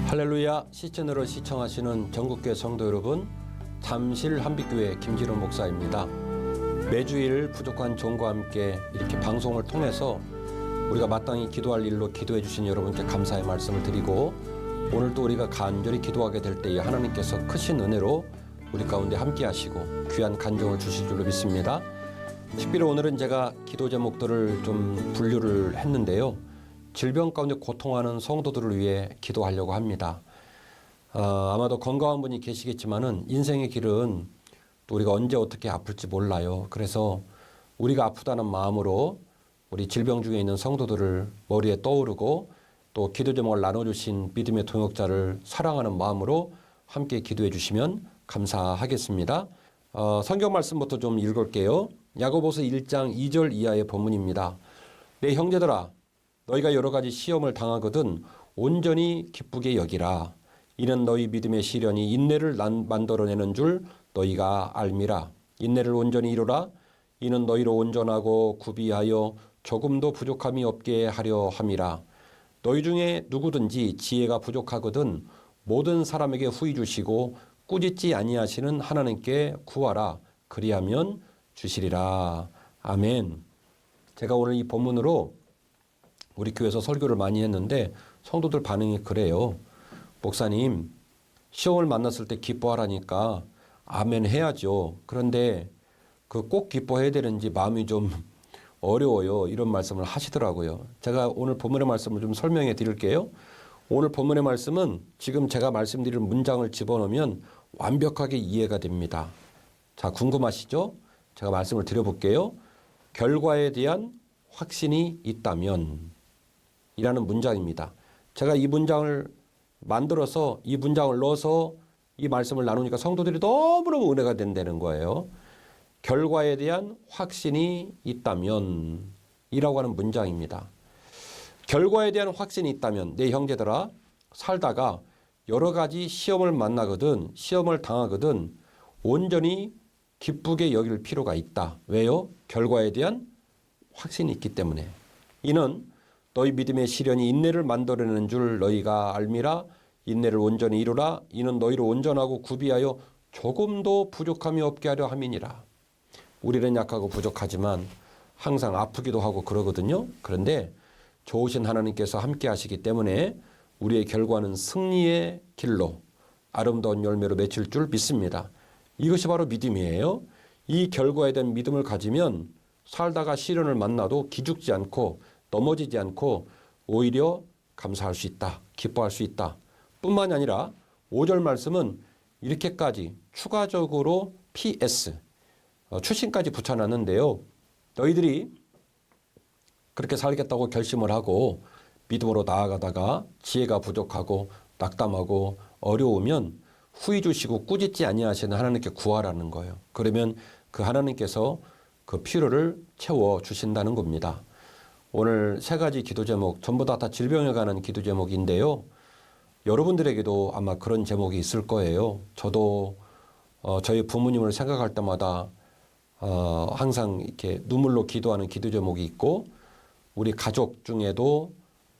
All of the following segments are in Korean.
할렐루야, 시즌으로 시청하시는 전국교회 성도 여러분, 잠실 한빛교회 김진호 목사입니다. 매주일 부족한 종과 함께 이렇게 방송을 통해서 우리가 마땅히 기도할 일로 기도해 주신 여러분께 감사의 말씀을 드리고, 오늘도 우리가 간절히 기도하게 될 때에 하나님께서 크신 은혜로 우리 가운데 함께 하시고 귀한 간정을 주실 줄로 믿습니다. 특별히 오늘은 제가 기도 제목들을 좀 분류를 했는데요. 질병 가운데 고통하는 성도들을 위해 기도하려고 합니다. 아마도 건강한 분이 계시겠지만은 인생의 길은 또 우리가 언제 어떻게 아플지 몰라요. 그래서 우리가 아프다는 마음으로 우리 질병 중에 있는 성도들을 머리에 떠오르고 또 기도 제목을 나눠주신 믿음의 동역자를 사랑하는 마음으로 함께 기도해 주시면 감사하겠습니다. 성경 말씀부터 좀 읽을게요. 야고보서 1장 2절 이하의 본문입니다. 내 형제들아, 너희가 여러 가지 시험을 당하거든 온전히 기쁘게 여기라. 이는 너희 믿음의 시련이 인내를 만들어내는 줄 너희가 알미라. 인내를 온전히 이루라. 이는 너희로 온전하고 구비하여 조금도 부족함이 없게 하려 함이라. 너희 중에 누구든지 지혜가 부족하거든 모든 사람에게 후히 주시고 꾸짖지 아니하시는 하나님께 구하라. 그리하면 주시리라. 아멘. 제가 오늘 이 본문으로 우리 교회에서 설교를 많이 했는데 성도들 반응이 그래요. 목사님, 시험을 만났을 때 기뻐하라니까 아멘 해야죠. 그런데 그 꼭 기뻐해야 되는지 마음이 좀 어려워요. 이런 말씀을 하시더라고요. 제가 오늘 본문의 말씀을 좀 설명해 드릴게요. 오늘 본문의 말씀은 지금 제가 말씀드릴 문장을 집어넣으면 완벽하게 이해가 됩니다. 자, 궁금하시죠? 제가 말씀을 드려볼게요. 결과에 대한 확신이 있다면 이라는 문장입니다. 제가 이 문장을 만들어서 이 문장을 넣어서 이 말씀을 나누니까 성도들이 너무너무 은혜가 된다는 거예요. 결과에 대한 확신이 있다면 이라고 하는 문장입니다. 결과에 대한 확신이 있다면 내 형제들아, 살다가 여러 가지 시험을 만나거든, 시험을 당하거든 온전히 기쁘게 여길 필요가 있다. 왜요? 결과에 대한 확신이 있기 때문에. 이는 너희 믿음의 시련이 인내를 만들어내는 줄 너희가 알미라. 인내를 온전히 이루라. 이는 너희로 온전하고 구비하여 조금도 부족함이 없게 하려 함이니라. 우리는 약하고 부족하지만 항상 아프기도 하고 그러거든요. 그런데 좋으신 하나님께서 함께 하시기 때문에 우리의 결과는 승리의 길로 아름다운 열매로 맺힐 줄 믿습니다. 이것이 바로 믿음이에요. 이 결과에 대한 믿음을 가지면 살다가 시련을 만나도 기죽지 않고 넘어지지 않고 오히려 감사할 수 있다. 기뻐할 수 있다. 뿐만이 아니라 5절 말씀은 이렇게까지 추가적으로 PS, 추신까지 붙여놨는데요. 너희들이 그렇게 살겠다고 결심을 하고 믿음으로 나아가다가 지혜가 부족하고 낙담하고 어려우면 후히 주시고 꾸짖지 아니하시는 하나님께 구하라는 거예요. 그러면 그 하나님께서 그 필요를 채워 주신다는 겁니다. 오늘 세 가지 기도 제목 전부 다 질병에 관한 기도 제목인데요. 여러분들에게도 아마 그런 제목이 있을 거예요. 저도 저희 부모님을 생각할 때마다 항상 이렇게 눈물로 기도하는 기도 제목이 있고, 우리 가족 중에도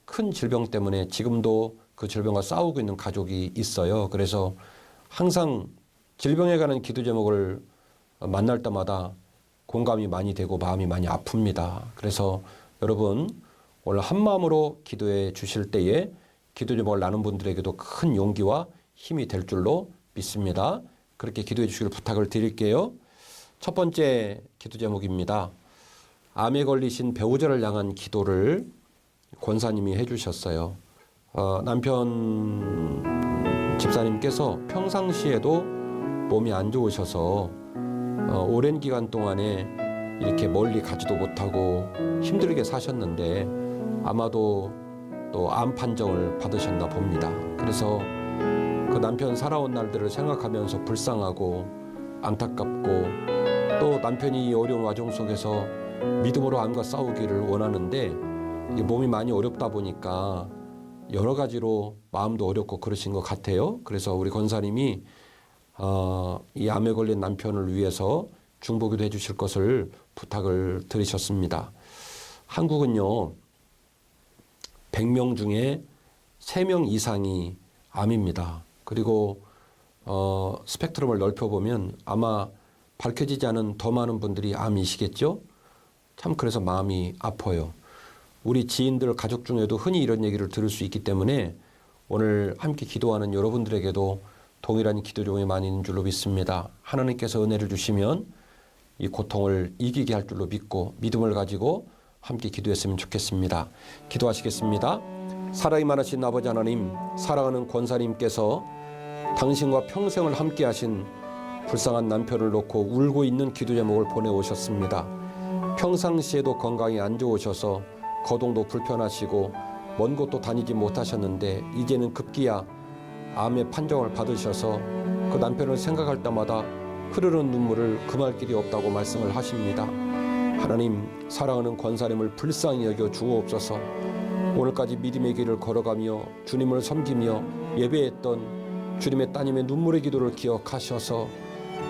큰 질병 때문에 지금도 그 질병과 싸우고 있는 가족이 있어요. 그래서 항상 질병에 관한 기도 제목을 만날 때마다 공감이 많이 되고 마음이 많이 아픕니다. 그래서 여러분 오늘 한마음으로 기도해 주실 때에 기도 제목을 나눈 분들에게도 큰 용기와 힘이 될 줄로 믿습니다. 그렇게 기도해 주시길 부탁을 드릴게요. 첫 번째 기도 제목입니다. 암에 걸리신 배우자를 향한 기도를 권사님이 해주셨어요. 남편 집사님께서 평상시에도 몸이 안 좋으셔서 오랜 기간 동안에 이렇게 멀리 가지도 못하고 힘들게 사셨는데 아마도 또 암 판정을 받으셨나 봅니다. 그래서 그 남편 살아온 날들을 생각하면서 불쌍하고 안타깝고, 또 남편이 이 어려운 와중 속에서 믿음으로 암과 싸우기를 원하는데 몸이 많이 어렵다 보니까 여러 가지로 마음도 어렵고 그러신 것 같아요. 그래서 우리 권사님이 이 암에 걸린 남편을 위해서 중보기도 해 주실 것을 부탁을 드리셨습니다. 한국은요, 100명 중에 3명 이상이 암입니다. 그리고 스펙트럼을 넓혀보면 아마 밝혀지지 않은 더 많은 분들이 암이시겠죠? 참 그래서 마음이 아파요. 우리 지인들, 가족 중에도 흔히 이런 얘기를 들을 수 있기 때문에 오늘 함께 기도하는 여러분들에게도 동일한 기도 종이 많이 있는 줄로 믿습니다. 하나님께서 은혜를 주시면 이 고통을 이기게 할 줄로 믿고 믿음을 가지고 함께 기도했으면 좋겠습니다. 기도하시겠습니다. 사랑이 많으신 아버지 하나님, 사랑하는 권사님께서 당신과 평생을 함께 하신 불쌍한 남편을 놓고 울고 있는 기도 제목을 보내오셨습니다. 평상시에도 건강이 안 좋으셔서 거동도 불편하시고 먼 곳도 다니지 못하셨는데 이제는 급기야 암의 판정을 받으셔서 그 남편을 생각할 때마다 흐르는 눈물을 금할 길이 없다고 말씀을 하십니다. 하나님, 사랑하는 권사님을 불쌍히 여겨 주옵소서. 오늘까지 믿음의 길을 걸어가며 주님을 섬기며 예배했던 주님의 따님의 눈물의 기도를 기억하셔서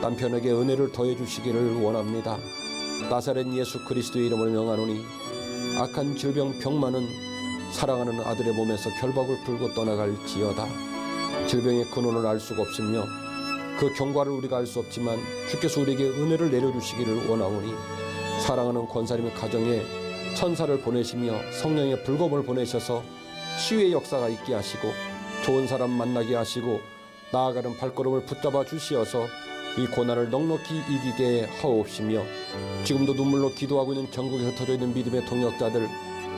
남편에게 은혜를 더해 주시기를 원합니다. 나사렛 예수 그리스도의 이름으로 명하노니 악한 질병 병만은 사랑하는 아들의 몸에서 결박을 풀고 떠나갈지어다. 질병의 근원을 알 수가 없으며 그 경과를 우리가 알 수 없지만 주께서 우리에게 은혜를 내려주시기를 원하오니 사랑하는 권사님의 가정에 천사를 보내시며 성령의 불검을 보내셔서 치유의 역사가 있게 하시고 좋은 사람 만나게 하시고 나아가는 발걸음을 붙잡아 주시어서 이 고난을 넉넉히 이기게 하옵시며 지금도 눈물로 기도하고 있는 전국에 흩어져 있는 믿음의 동역자들,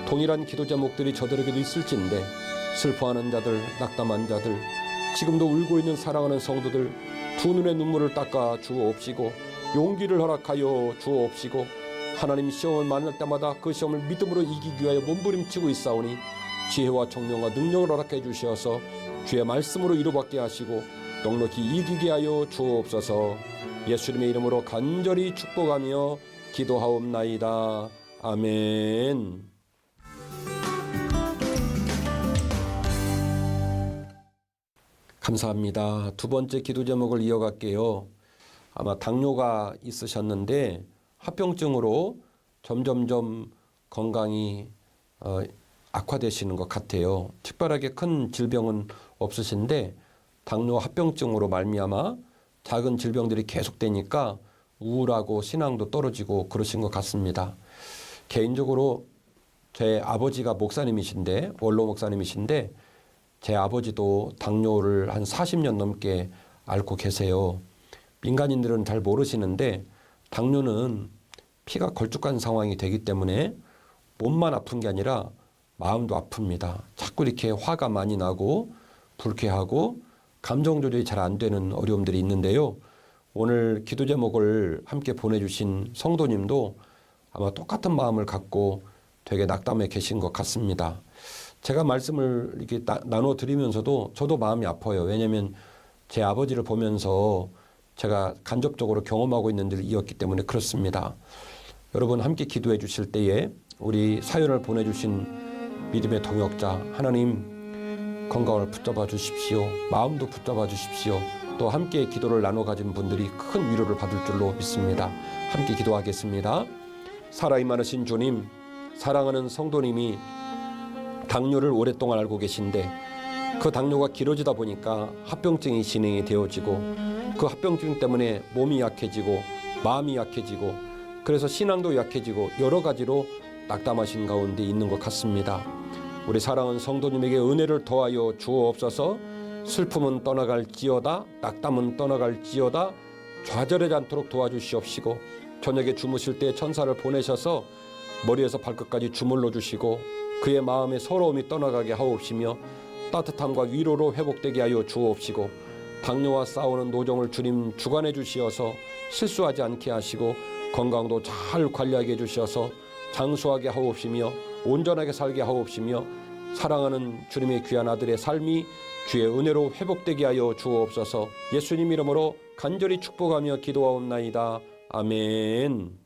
동일한 기도 제목들이 저들에게도 있을진데 슬퍼하는 자들, 낙담한 자들, 지금도 울고 있는 사랑하는 성도들 두 눈의 눈물을 닦아 주옵시고 용기를 허락하여 주옵시고 하나님, 시험을 만날 때마다 그 시험을 믿음으로 이기기 위하여 몸부림치고 있사오니 지혜와 총명과 능력을 허락해 주시어서 주의 말씀으로 이루받게 하시고 넉넉히 이기게 하여 주옵소서. 예수님의 이름으로 간절히 축복하며 기도하옵나이다. 아멘. 감사합니다. 두 번째 기도 제목을 이어갈게요. 아마 당뇨가 있으셨는데 합병증으로 점점점 건강이 악화되시는 것 같아요. 특별하게 큰 질병은 없으신데 당뇨 합병증으로 말미암아 작은 질병들이 계속되니까 우울하고 신앙도 떨어지고 그러신 것 같습니다. 개인적으로 제 아버지가 목사님이신데, 원로 목사님이신데 제 아버지도 당뇨를 한 40년 넘게 앓고 계세요. 민간인들은 잘 모르시는데 당뇨는 피가 걸쭉한 상황이 되기 때문에 몸만 아픈 게 아니라 마음도 아픕니다. 자꾸 이렇게 화가 많이 나고 불쾌하고 감정 조절이 잘 안 되는 어려움들이 있는데요. 오늘 기도 제목을 함께 보내주신 성도님도 아마 똑같은 마음을 갖고 되게 낙담해 계신 것 같습니다. 제가 말씀을 이렇게 나눠 드리면서도 저도 마음이 아파요. 왜냐하면 제 아버지를 보면서 제가 간접적으로 경험하고 있는 일이었기 때문에 그렇습니다. 여러분 함께 기도해 주실 때에 우리 사연을 보내주신 믿음의 동역자 하나님 건강을 붙잡아 주십시오. 마음도 붙잡아 주십시오. 또 함께 기도를 나눠 가진 분들이 큰 위로를 받을 줄로 믿습니다. 함께 기도하겠습니다. 사랑이 많으신 주님, 사랑하는 성도님이 당뇨를 오랫동안 앓고 계신데 그 당뇨가 길어지다 보니까 합병증이 진행이 되어지고 그 합병증 때문에 몸이 약해지고 마음이 약해지고 그래서 신앙도 약해지고 여러 가지로 낙담하신 가운데 있는 것 같습니다. 우리 사랑하는 성도님에게 은혜를 더하여 주옵소서. 슬픔은 떠나갈지어다, 낙담은 떠나갈지어다, 좌절하지 않도록 도와주시옵시고 저녁에 주무실 때 천사를 보내셔서 머리에서 발끝까지 주물러 주시고 그의 마음의 서러움이 떠나가게 하옵시며 따뜻함과 위로로 회복되게 하여 주옵시고 당뇨와 싸우는 노정을 주님 주관해 주시어서 실수하지 않게 하시고 건강도 잘 관리하게 해주셔서 장수하게 하옵시며 온전하게 살게 하옵시며 사랑하는 주님의 귀한 아들의 삶이 주의 은혜로 회복되게 하여 주옵소서. 예수님 이름으로 간절히 축복하며 기도하옵나이다. 아멘.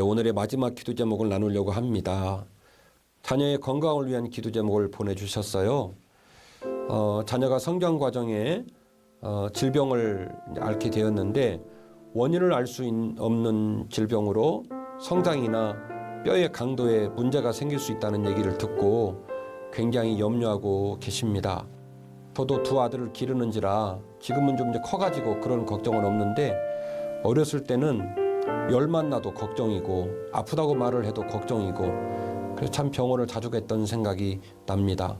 오늘의 마지막 기도 제목을 나누려고 합니다. 자녀의 건강을 위한 기도 제목을 보내주셨어요. 자녀가 성장 과정에 질병을 앓게 되었는데 원인을 알 수 없는 질병으로 성장이나 뼈의 강도에 문제가 생길 수 있다는 얘기를 듣고 굉장히 염려하고 계십니다. 저도 두 아들을 기르는지라 지금은 좀 이제 커가지고 그런 걱정은 없는데 어렸을 때는 열만 나도 걱정이고 아프다고 말을 해도 걱정이고 그래서 참 병원을 자주 갔던 생각이 납니다.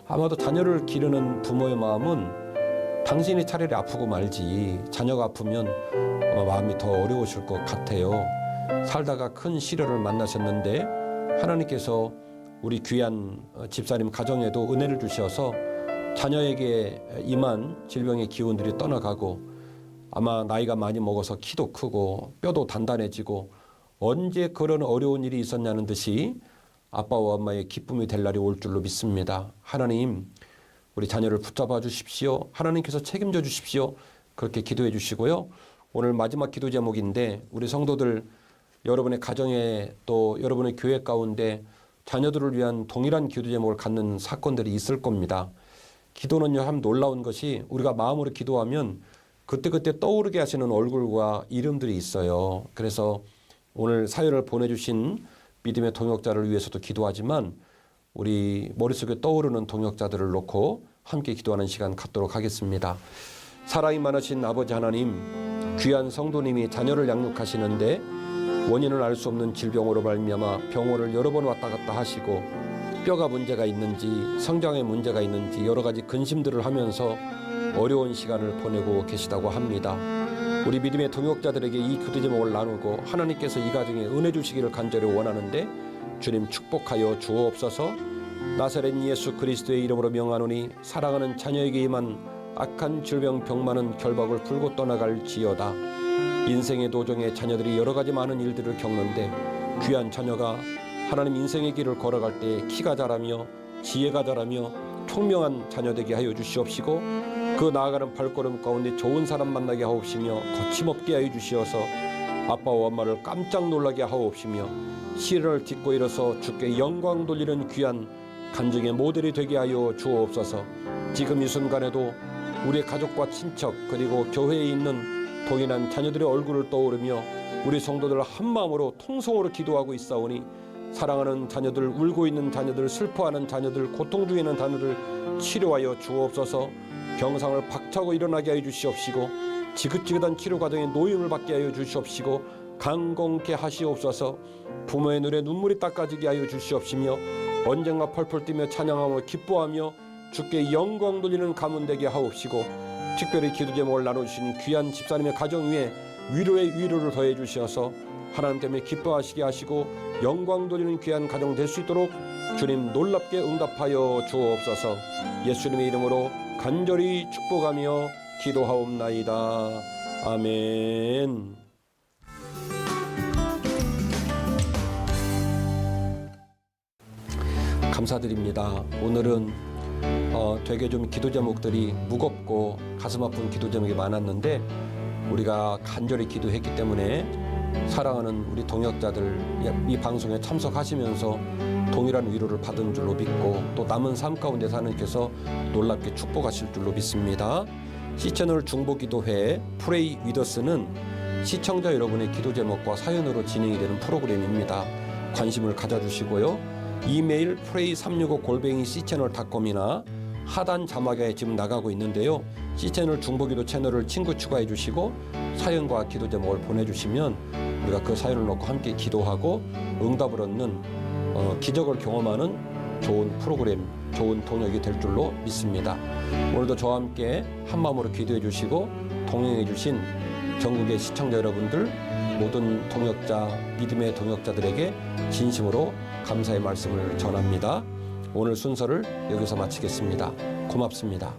아마도 자녀를 기르는 부모의 마음은 당신이 차라리 아프고 말지 자녀가 아프면 아마 마음이 더 어려우실 것 같아요. 살다가 큰 시련을 만나셨는데 하나님께서 우리 귀한 집사님 가정에도 은혜를 주셔서 자녀에게 임한 질병의 기운들이 떠나가고 아마 나이가 많이 먹어서 키도 크고 뼈도 단단해지고 언제 그런 어려운 일이 있었냐는 듯이 아빠와 엄마의 기쁨이 될 날이 올 줄로 믿습니다. 하나님, 우리 자녀를 붙잡아 주십시오. 하나님께서 책임져 주십시오. 그렇게 기도해 주시고요. 오늘 마지막 기도 제목인데 우리 성도들 여러분의 가정에 또 여러분의 교회 가운데 자녀들을 위한 동일한 기도 제목을 갖는 사건들이 있을 겁니다. 기도는요, 참 놀라운 것이 우리가 마음으로 기도하면 그때그때 떠오르게 하시는 얼굴과 이름들이 있어요. 그래서 오늘 사연을 보내주신 믿음의 동역자를 위해서도 기도하지만 우리 머릿속에 떠오르는 동역자들을 놓고 함께 기도하는 시간 갖도록 하겠습니다. 사랑이 많으신 아버지 하나님, 귀한 성도님이 자녀를 양육하시는데 원인을 알 수 없는 질병으로 말미암아 병원을 여러 번 왔다 갔다 하시고 뼈가 문제가 있는지 성장에 문제가 있는지 여러 가지 근심들을 하면서 어려운 시간을 보내고 계시다고 합니다. 우리 믿음의 동역자들에게 이 기도 제목을 나누고 하나님께서 이 가정에 은혜 주시기를 간절히 원하는데 주님 축복하여 주옵소서. 나사렛 예수 그리스도의 이름으로 명하노니 사랑하는 자녀에게 임한 악한 질병 병만은 결박을 풀고 떠나갈지어다. 인생의 도중에 자녀들이 여러 가지 많은 일들을 겪는데 귀한 자녀가 하나님 인생의 길을 걸어갈 때 키가 자라며 지혜가 자라며 총명한 자녀 되게 하여 주시옵시고 그 나아가는 발걸음 가운데 좋은 사람 만나게 하옵시며 거침없게 하여 주시어서 아빠와 엄마를 깜짝 놀라게 하옵시며 시련을 딛고 일어서 주께 영광 돌리는 귀한 간증의 모델이 되게 하여 주옵소서. 지금 이 순간에도 우리의 가족과 친척 그리고 교회에 있는 동일한 자녀들의 얼굴을 떠오르며 우리 성도들 한마음으로 통성으로 기도하고 있사오니 사랑하는 자녀들, 울고 있는 자녀들, 슬퍼하는 자녀들, 고통 중에 있는 자녀들 치료하여 주옵소서. 병상을 박차고 일어나게 하여 주시옵시고 지긋지긋한 치료 과정에 노임을 받게 하여 주시옵시고 강건케 하시옵소서. 부모의 눈에 눈물이 닦아지게 하여 주시옵시며 언젠가 펄펄 뛰며 찬양하며 기뻐하며 주께 영광 돌리는 가문 되게 하옵시고 특별히 기도 제목을 나눠주신 귀한 집사님의 가정 위에 위로의 위로를 더해 주시어서 하나님 때문에 기뻐하시게 하시고 영광 돌리는 귀한 가정 될 수 있도록 주님 놀랍게 응답하여 주옵소서. 예수님의 이름으로 간절히 축복하며 기도하옵나이다. 아멘. 감사드립니다. 오늘은 되게 좀 기도 제목들이 무겁고 가슴 아픈 기도 제목이 많았는데 우리가 간절히 기도했기 때문에 사랑하는 우리 동역자들 이 방송에 참석하시면서 동일한 위로를 받은 줄로 믿고 또 남은 삶 가운데 하나님께서 놀랍게 축복하실 줄로 믿습니다. C채널 중보기도회 프레이 위더스는 시청자 여러분의 기도 제목과 사연으로 진행이 되는 프로그램입니다. 관심을 가져주시고요. 이메일 pray365@cchannel.com이나 하단 자막에 지금 나가고 있는데요. C채널 중보기도 채널을 친구 추가해 주시고 사연과 기도 제목을 보내주시면 우리가 그 사연을 놓고 함께 기도하고 응답을 얻는 기적을 경험하는 좋은 프로그램, 좋은 동역이 될 줄로 믿습니다. 오늘도 저와 함께 한마음으로 기도해 주시고 동행해 주신 전국의 시청자 여러분들 모든 동역자, 믿음의 동역자들에게 진심으로 감사의 말씀을 전합니다. 오늘 순서를 여기서 마치겠습니다. 고맙습니다.